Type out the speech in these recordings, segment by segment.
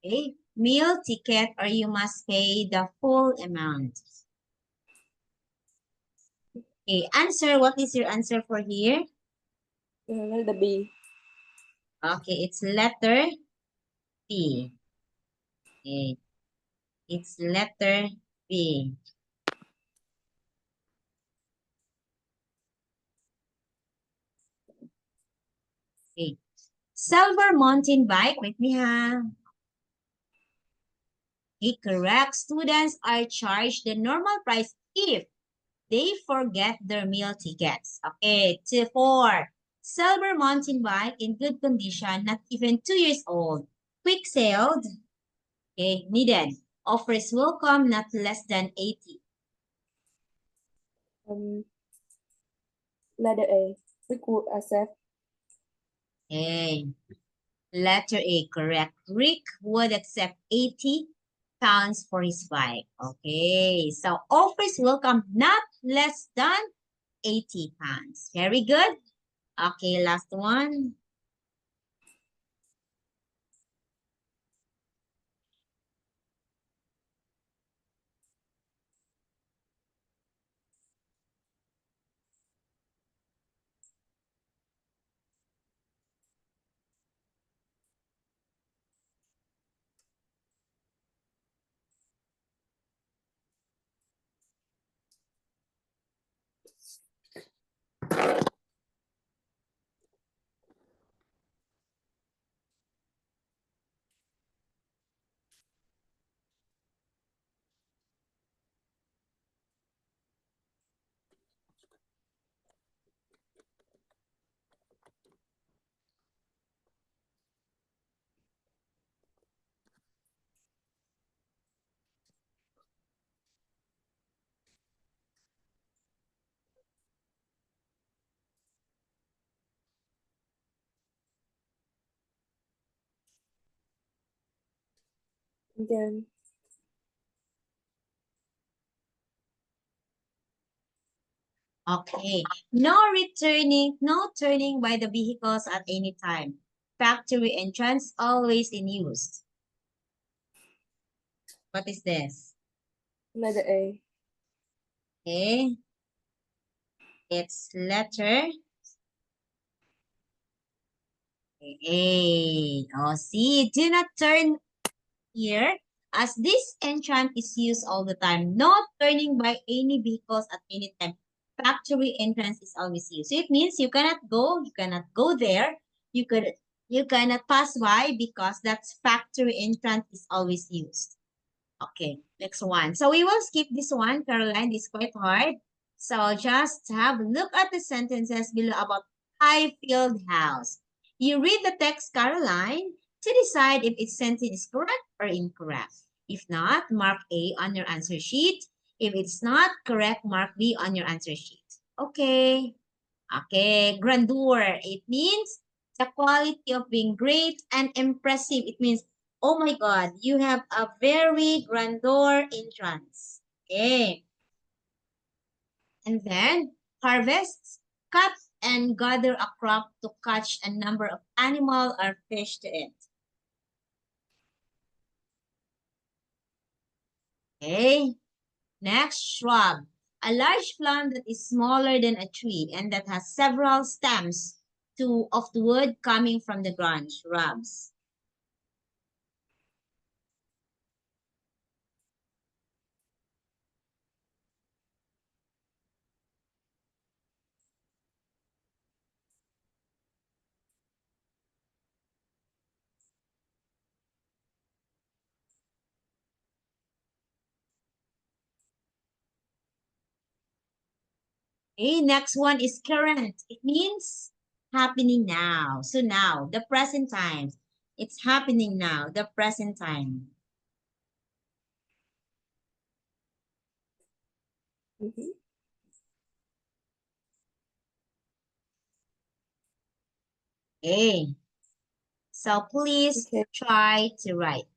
Okay, meal ticket or you must pay the full amount. Okay, answer. What is your answer for here? The B. Okay, it's letter B. Okay, it's letter B. Okay, silver mountain bike. Wait me, ha. Okay, correct. Students are charged the normal price if they forget their meal tickets. Okay, 4. Silver mountain bike in good condition, not even 2 years old. Quick sailed. Okay, needed. Offers welcome, not less than 80. Letter A. Rick would accept. Okay, letter A, correct. Rick would accept 80 pounds for his bike. Okay, so offers welcome, not less than 80 pounds. Very good. Okay, last one. Again. Okay. No returning, no turning by the vehicles at any time. Factory entrance always in use. What is this? Letter A. Okay. It's letter A. Oh, see, do not turn here as this entrance is used all the time. No turning by any vehicles at any time. Factory entrance is always used. So it means you cannot go there. You could you cannot pass by because that's factory entrance is always used. Okay, next one. So we will skip this one, Caroline. This is quite hard. So just have a look at the sentences below about Highfield House. You read the text, Caroline, to decide if its sentence is correct or incorrect. If not, mark A on your answer sheet. If it's not correct, mark B on your answer sheet. Okay. Okay. Grandeur. It means the quality of being great and impressive. It means, oh my God, you have a very grandeur entrance. Okay. And then harvests, cut and gather a crop to catch a number of animal or fish to eat. Okay. Next, shrub. A large plant that is smaller than a tree and that has several stems of the wood coming from the ground. Shrubs. Okay, next one is current. It means happening now. So now, the present time. It's happening now, the present time. Okay, so please Okay. try to write.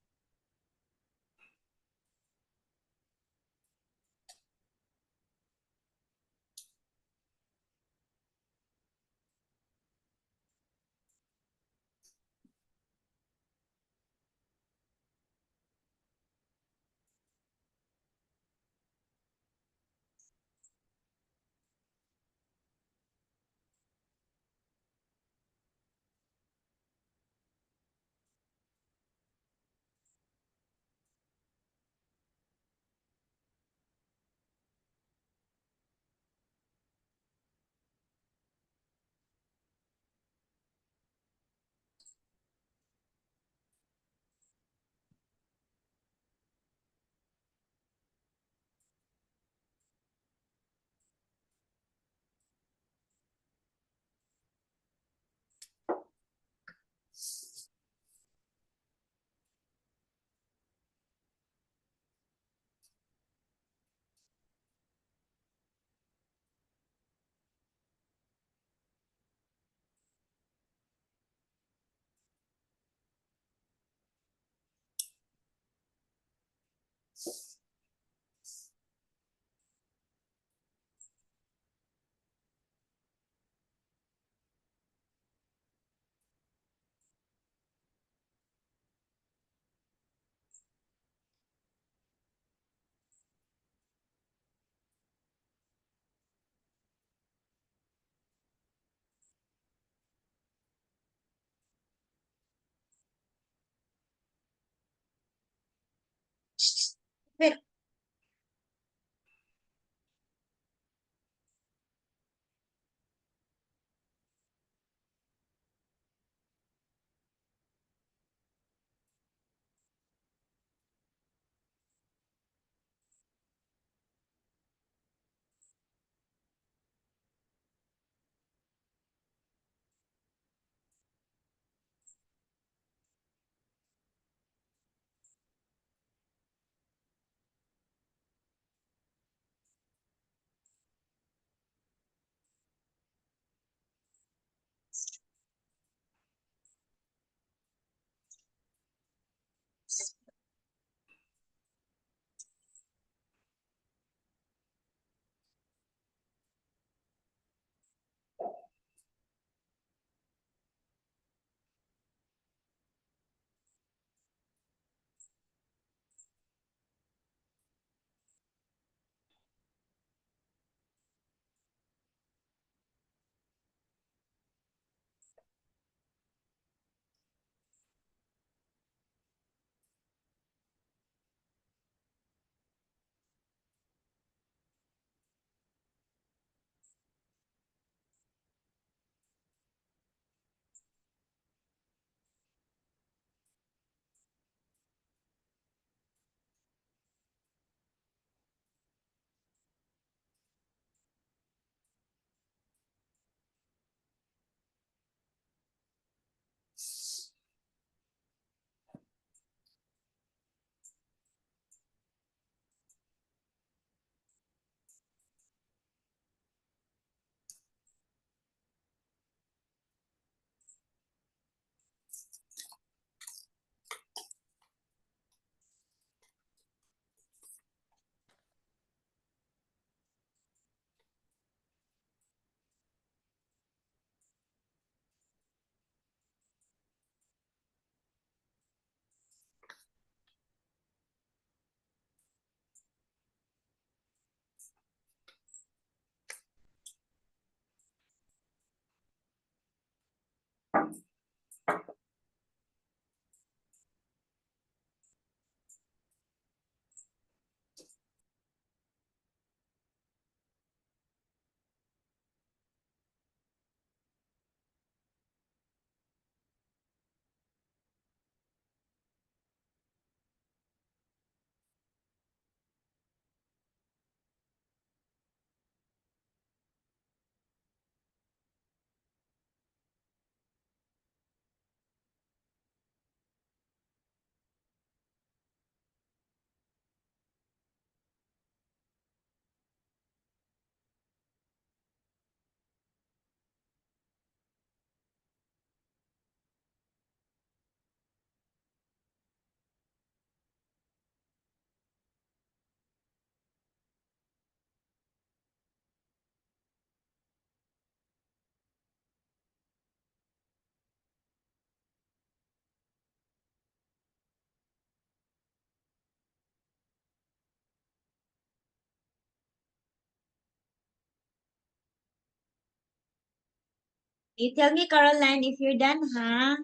You tell me, Caroline, if you're done, huh?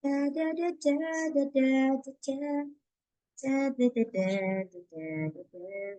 Da, da, da, da, da, da, da, da. Da, da, da, da, da, da, da, da.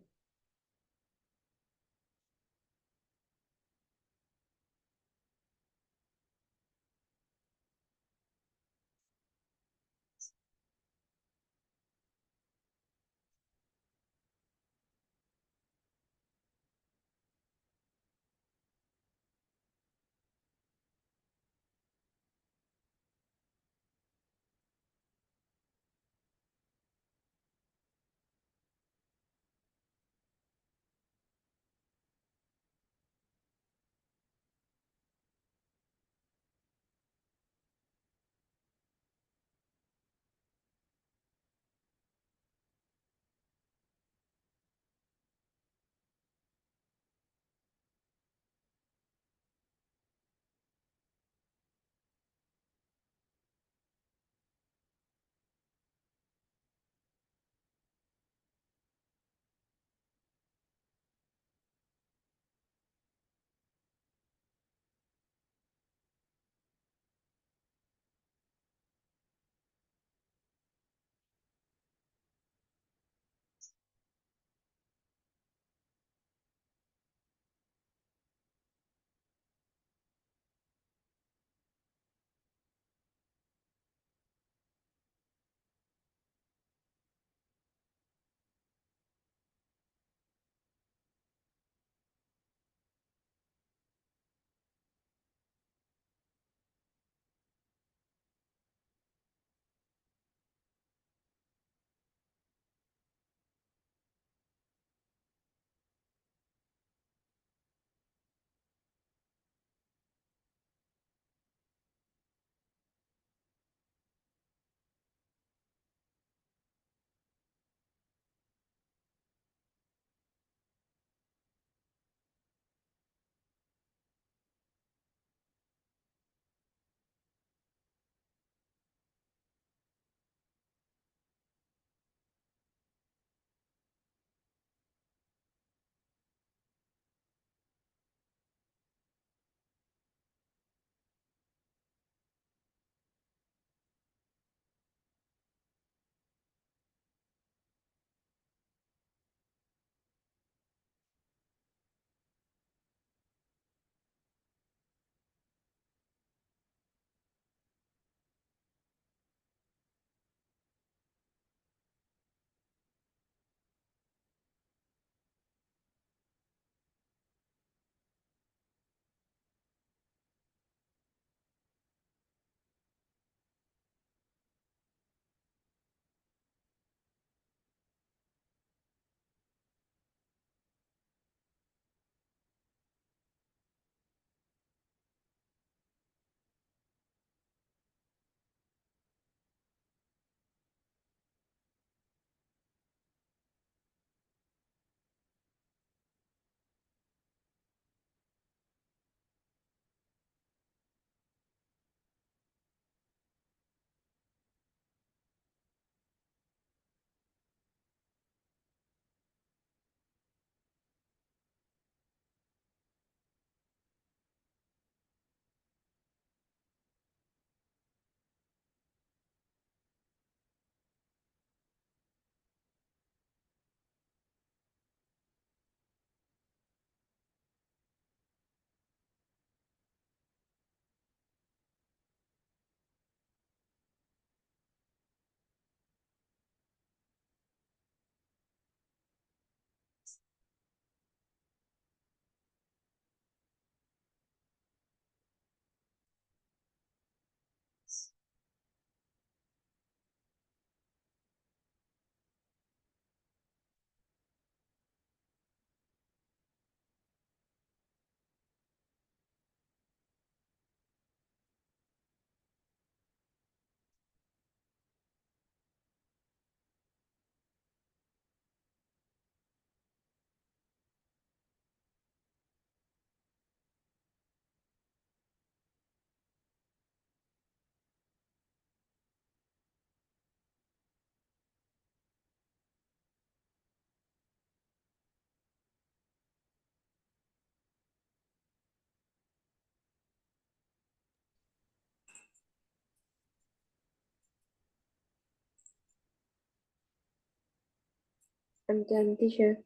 I'm done, teacher.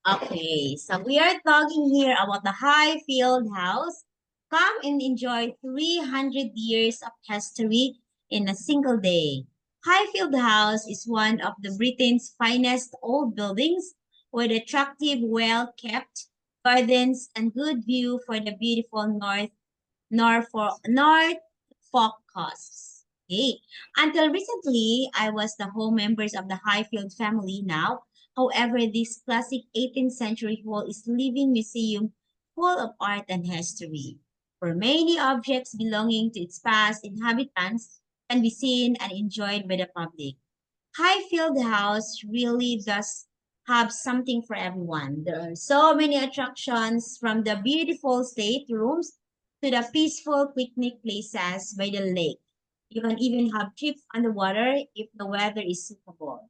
Okay, so we are talking here about the Highfield House. Come and enjoy 300 years of history in a single day. Highfield House is one of the Britain's finest old buildings with attractive, well-kept gardens and good view for the beautiful Norfolk Coast. Okay. Until recently, I was the home members of the Highfield family now. However, this classic 18th century hall is a living museum full of art and history. For many objects belonging to its past inhabitants can be seen and enjoyed by the public. Highfield House really does have something for everyone. There are so many attractions from the beautiful staterooms to the peaceful picnic places by the lake. You can even have trips on the water if the weather is suitable.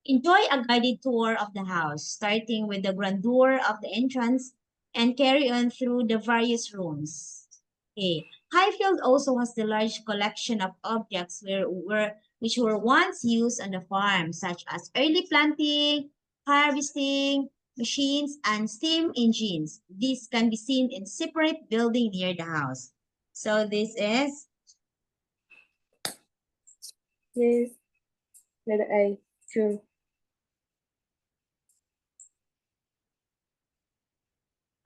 Enjoy a guided tour of the house, starting with the grandeur of the entrance and carry on through the various rooms. Okay. Highfield also has the large collection of objects which were once used on the farm, such as early planting, harvesting, machines, and steam engines. These can be seen in separate building near the house. So this is Yes. Letter A. True.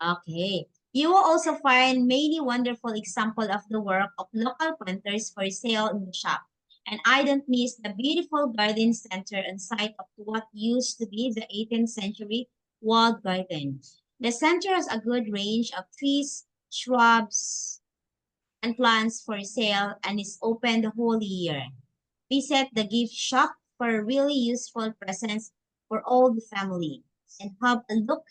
okay. You will also find many wonderful examples of the work of local planters for sale in the shop. And I don't miss the beautiful garden center on site of what used to be the 18th century walled garden. The center has a good range of trees, shrubs, and plants for sale and is open the whole year. Visit the gift shop for really useful presents for all the family and have a look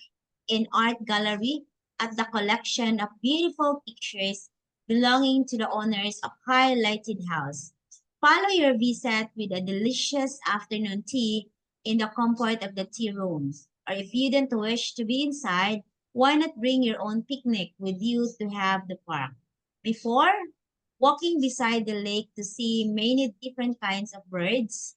in art gallery at the collection of beautiful pictures belonging to the owners of highlighted house. Follow your visit with a delicious afternoon tea in the comfort of the tea rooms. Or if you don't wish to be inside, why not bring your own picnic with you to have the park? Before walking beside the lake to see many different kinds of birds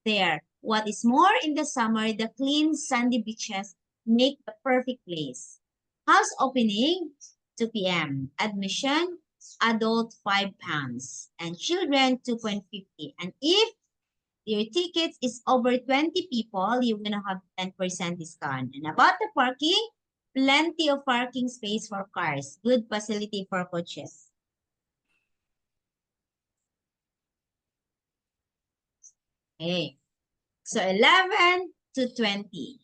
there. What is more, in the summer, the clean sandy beaches make the perfect place. House opening, 2 p.m. Admission, adult £5 and children 2.50. And if your tickets is over 20 people, you're gonna have 10% discount. And about the parking, plenty of parking space for cars, good facility for coaches. Okay. So 11 to 20.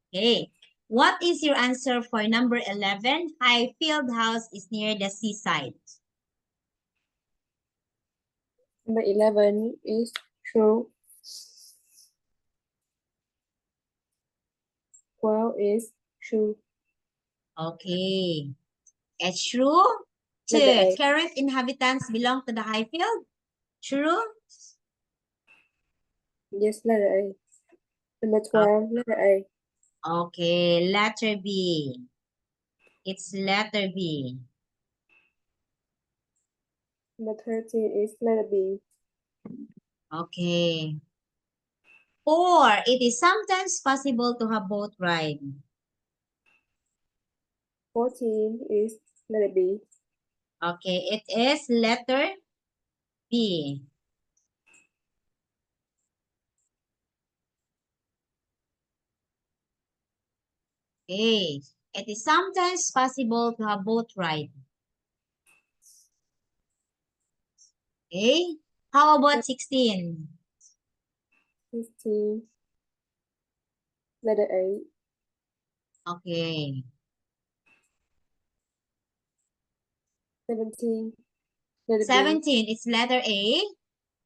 Okay. What is your answer for number 11? Highfield House is near the seaside. Number 11 is true. 12 is true. Okay. It's true. Letter A. Current inhabitants belong to the Highfield. True. Yes, letter A. Number 12, letter A. Okay. Letter B. It's letter B. Number 13 is letter B. Okay. 4. It is sometimes possible to have boat ride. 14 is letter B. Okay. It is letter B. Okay. It is sometimes possible to have boat ride. Okay. How about 16? 15, letter A. Okay. 17, letter B. 17 is letter A.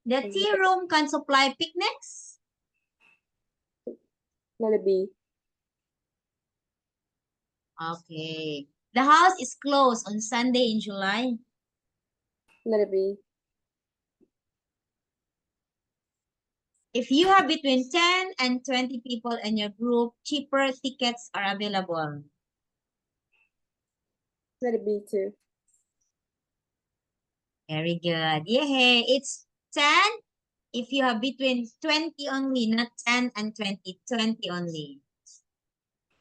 The And tea room can supply picnics. letter B. Okay. The house is closed on Sunday in July. Letter B. If you have between 10 and 20 people in your group, cheaper tickets are available. Letter B too. Very good. Yay! It's 10 If you have between 20 only, not 10 and 20, 20 only.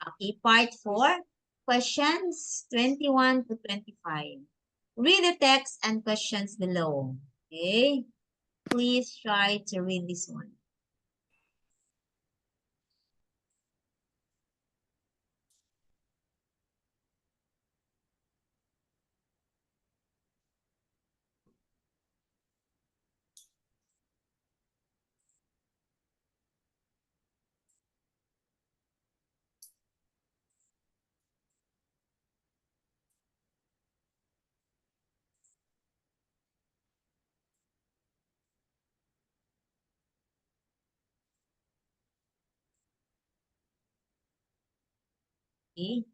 Okay, part 4, questions 21 to 25. Read the text and questions below. Okay, please try to read this one. Okay.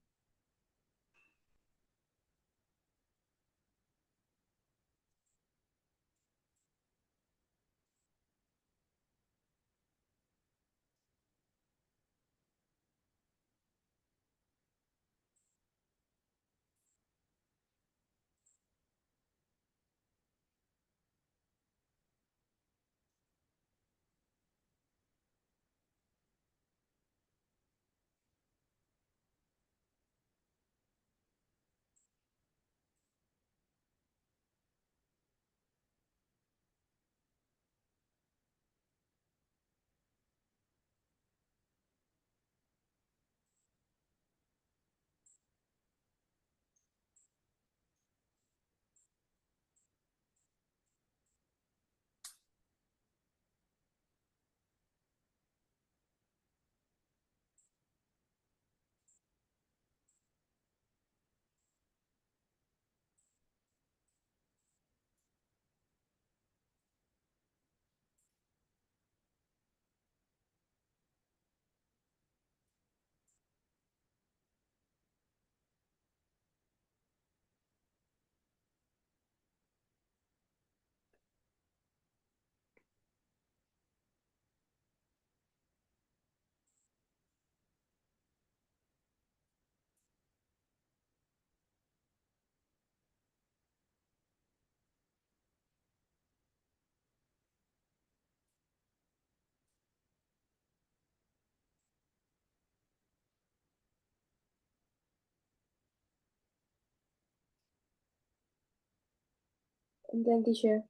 And then teacher.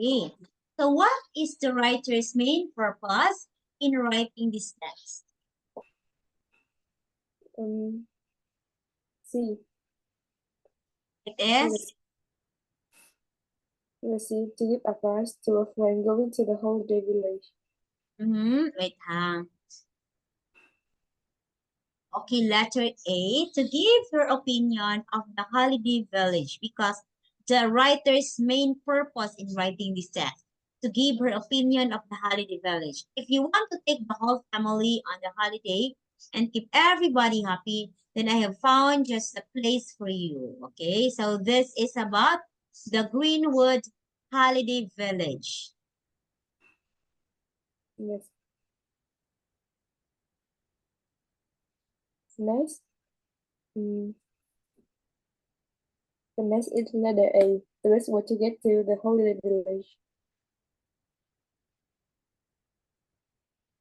Okay. So what is the writer's main purpose in writing this text? C. It is, C. To give advice to a friend going to the holiday village. wait, okay, letter A, to give your opinion of the holiday village, because the writer's main purpose in writing this text, to give her opinion of the holiday village. If you want to take the whole family on the holiday and keep everybody happy, then I have found just a place for you. Okay, so this is about the Greenwood Holiday Village. Yes. Next. The next is letter A. The best way to get to the holiday village.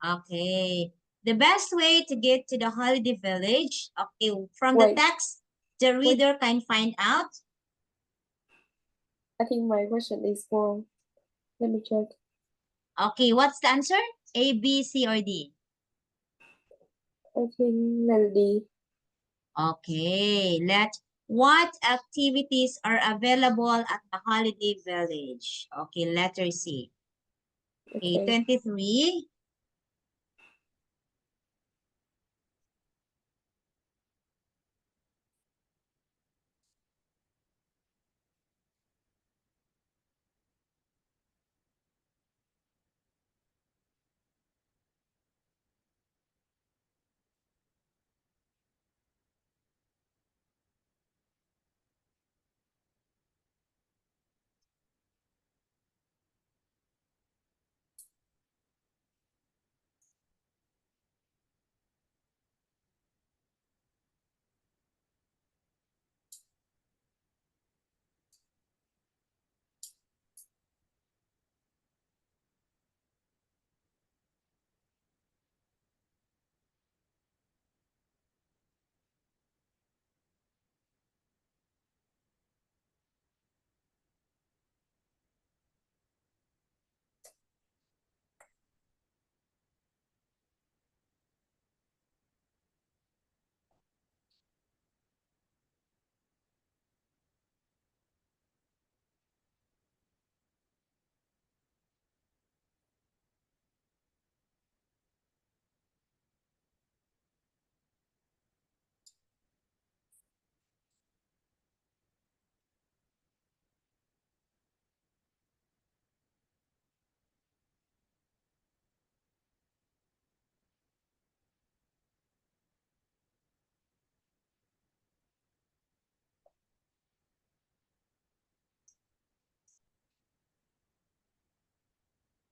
Okay. The best way to get to the holiday village, okay, from the Wait, text, the wait. reader can find out. I think my question is wrong. Let me check. Okay, what's the answer? A, B, C, or D? I think letter D. Okay, what activities are available at the holiday village? Okay, letter C. Okay, Okay. 23.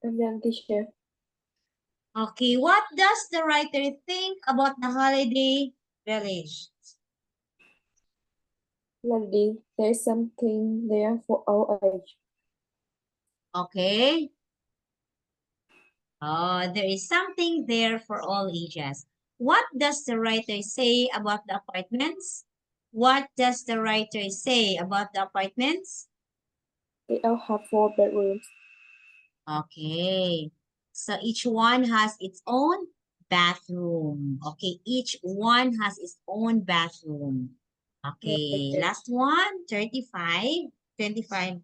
And then teacher, Okay, what does the writer think about the holiday village? Lady, there is something there for our age. Okay. There is something there for all ages. What does the writer say about the apartments? What does the writer say about the apartments? They all have 4 bedrooms. Okay. So each one has its own bathroom. Okay, each one has its own bathroom. Okay, Okay. last one, 35, 25.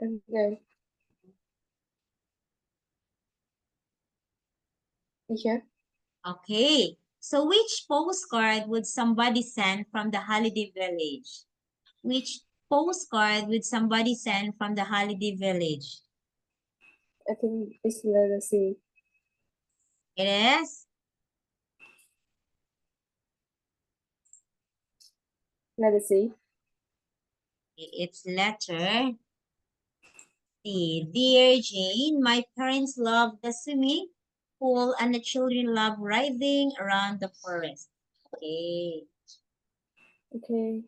And then teacher, Okay. So which postcard would somebody send from the holiday village? Which postcard would somebody send from the holiday village? I think it's letter C. It is Letter C. it's letter C. Dear Jane, my parents love the swimming pool and the children love riding around the forest. Okay. Okay.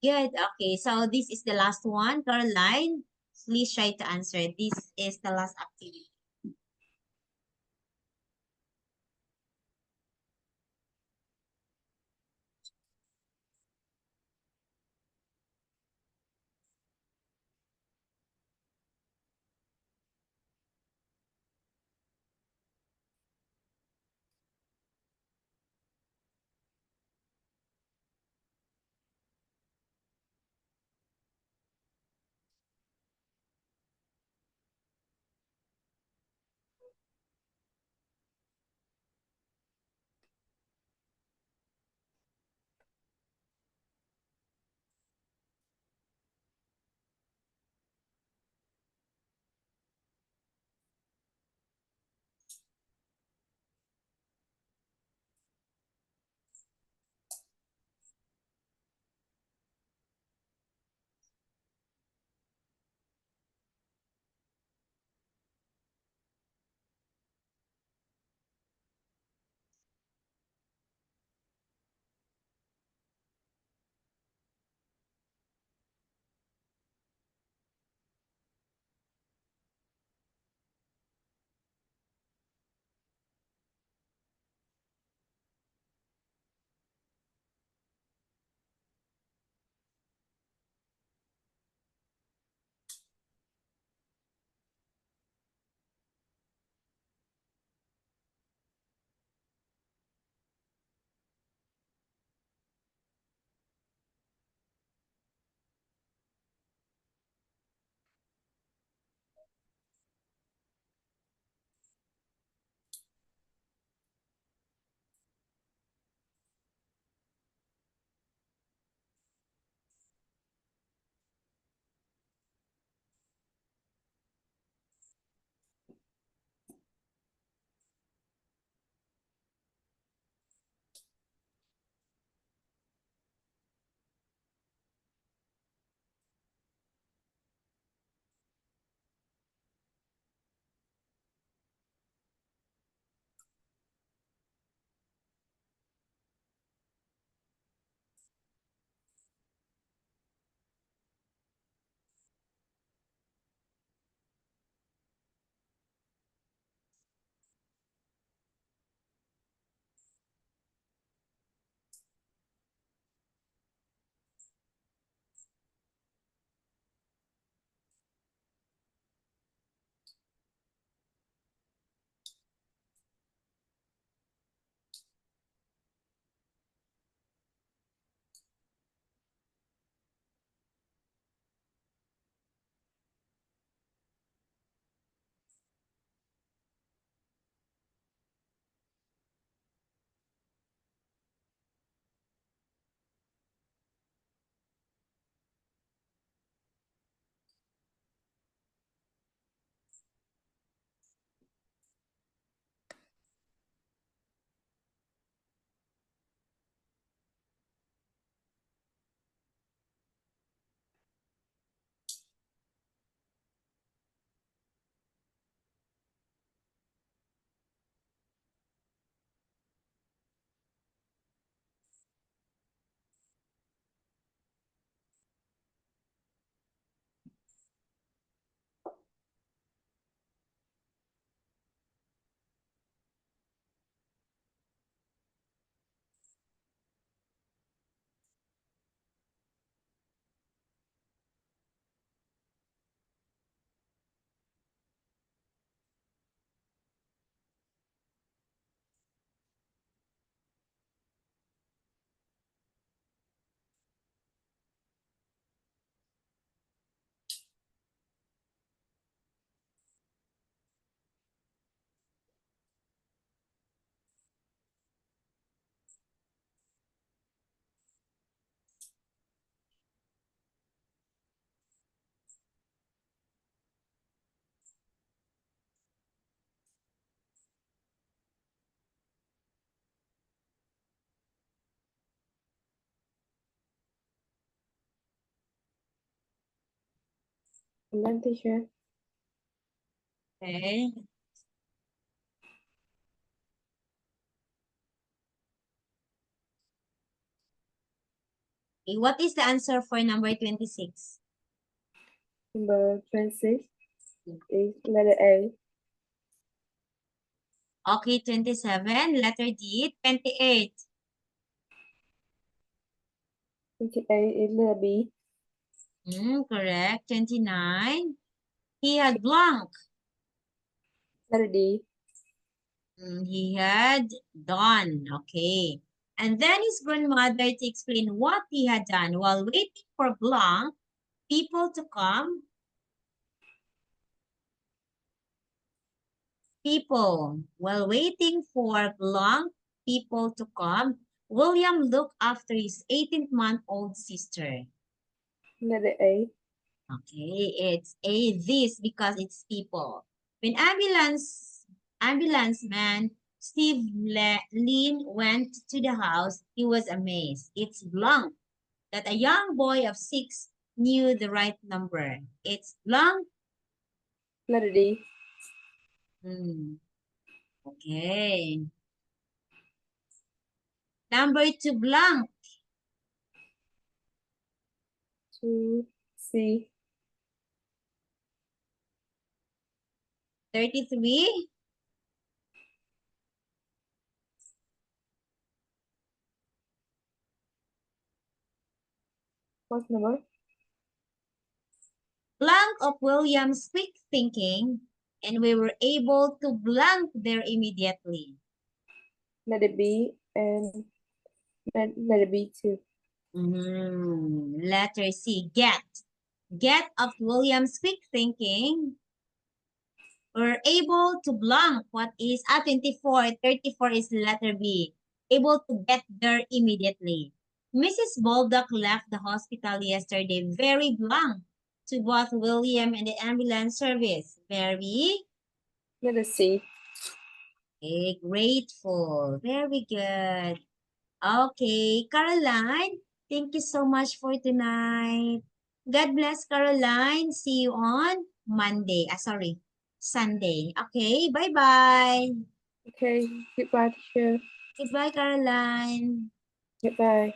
Good. Okay. So this is the last one. Caroline, please try to answer. This is the last activity. I'm done, teacher. Okay. Okay, what is the answer for number 26? Number 26 is letter A. Okay, 27, letter D. 28. 28 is letter B. Correct. 29. He had blank. Letter D. He had done. Okay. And then his grandmother to explain what he had done while waiting for blank people to come. People. While waiting for blank people to come, William looked after his 18-month-old sister. Letter A. Okay, it's a this because it's people. When ambulance man Steve Lean went to the house, he was amazed. It's blank that a young boy of 6 knew the right number. It's blank. Letter D. Okay. Number 2 blank. 2 C. 33. What's number? Blank of William's quick thinking, and we were able to blank there immediately. Letter B and letter B too. Letter C, get. Get of William's quick thinking. We're able to blank what is 24. 34 is letter B. Able to get there immediately. Mrs. Baldock left the hospital yesterday very blank to both William and the ambulance service. Very Letter C. grateful. Very good. Okay, Caroline, thank you so much for tonight. God bless, Caroline. See you on Monday. Sunday. Okay, bye-bye. Okay. Goodbye, teacher. Goodbye, Caroline. Goodbye.